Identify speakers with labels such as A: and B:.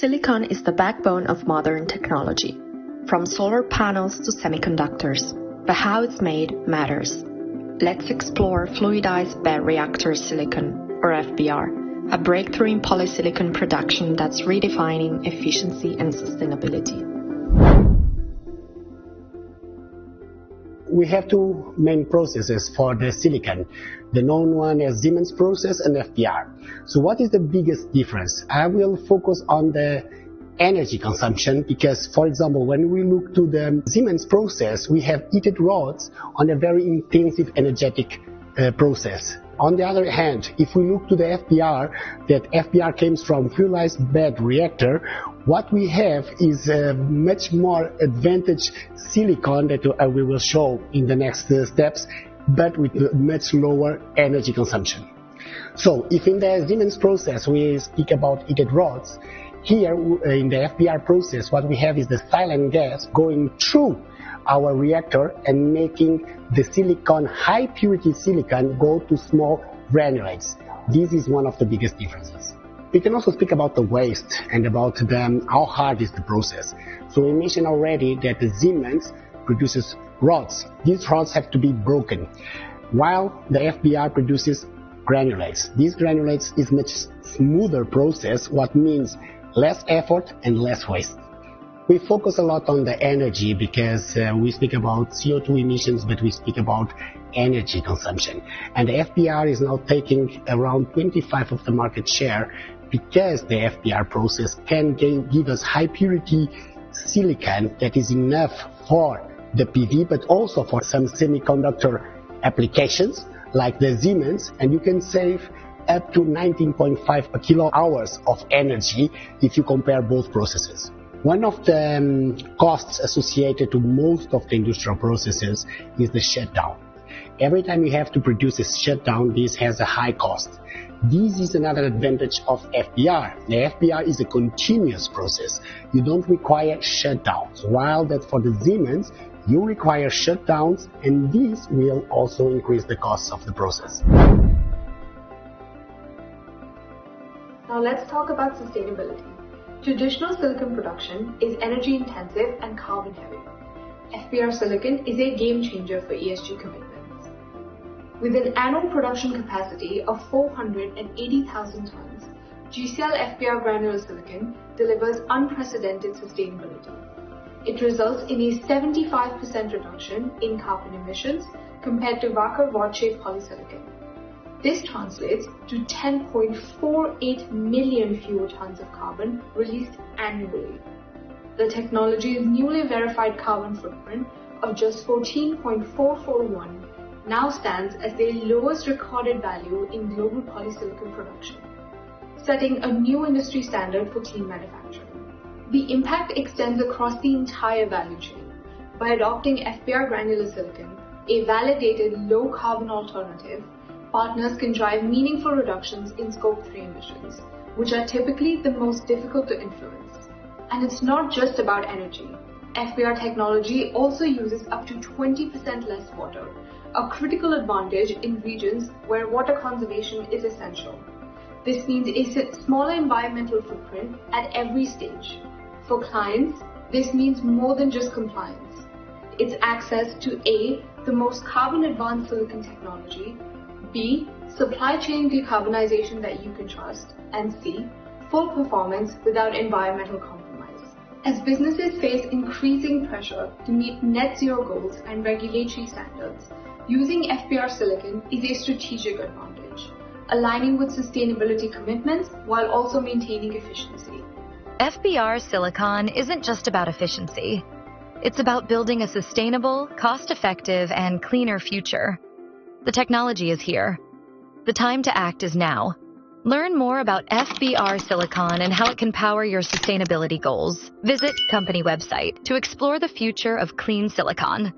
A: Silicon is the backbone of modern technology, from solar panels to semiconductors, but how it's made matters. Let's explore fluidized bed reactor silicon, or FBR, a breakthrough in polysilicon production that's redefining efficiency and sustainability.
B: We have two main processes for the silicon, the known one as Siemens process and FBR. So what is the biggest difference? I will focus on the energy consumption because, for example, when we look to the Siemens process, we have heated rods on a very intensive energetic process. On the other hand, if we look to the FBR, that FBR comes from fluidized bed reactor, what we have is a much more advantaged silicon that we will show in the next steps, but with much lower energy consumption. So if in the Siemens process we speak about heated rods, here in the FBR process what we have is the silent gas going through our reactor and making the silicon, high purity silicon, go to small granulates. This is one of the biggest differences. We can also speak about the waste and about how hard is the process. So we mentioned already that the Siemens produces rods. These rods have to be broken, while the FBR produces granulates. These granulates is much smoother process, what means less effort and less waste. We focus a lot on the energy because we speak about CO2 emissions, but we speak about energy consumption. And the FBR is now taking around 25% of the market share because the FBR process can give us high purity silicon that is enough for the PV, but also for some semiconductor applications like the Siemens, and you can save up to 19.5 kilo-hours of energy if you compare both processes. One of the costs associated to most of the industrial processes is the shutdown. Every time you have to produce a shutdown, this has a high cost. This is another advantage of FBR. The FBR is a continuous process. You don't require shutdowns, while that for the Siemens, you require shutdowns, and this will also increase the costs of the process.
C: Now let's talk about sustainability. Traditional silicon production is energy intensive and carbon heavy. FBR silicon is a game changer for ESG commitments. With an annual production capacity of 480,000 tons, GCL FBR granular silicon delivers unprecedented sustainability. It results in a 75% reduction in carbon emissions compared to Wacker rod-shaped polysilicon. This translates to 10.48 million fewer tons of carbon released annually. The technology's newly verified carbon footprint of just 14.441 now stands as the lowest recorded value in global polysilicon production, setting a new industry standard for clean manufacturing. The impact extends across the entire value chain. By adopting FBR granular silicon, a validated low-carbon alternative, partners can drive meaningful reductions in Scope 3 emissions, which are typically the most difficult to influence. And it's not just about energy. FBR technology also uses up to 20% less water, a critical advantage in regions where water conservation is essential. This means a smaller environmental footprint at every stage. For clients, this means more than just compliance. It's access to A, the most carbon-advanced silicon technology, B, supply chain decarbonization that you can trust, and C, full performance without environmental compromise. As businesses face increasing pressure to meet net zero goals and regulatory standards, using FBR silicon is a strategic advantage, aligning with sustainability commitments while also maintaining efficiency.
D: FBR silicon isn't just about efficiency. It's about building a sustainable, cost-effective, and cleaner future. The technology is here. The time to act is now. Learn more about FBR silicon and how it can power your sustainability goals. Visit company website to explore the future of clean silicon.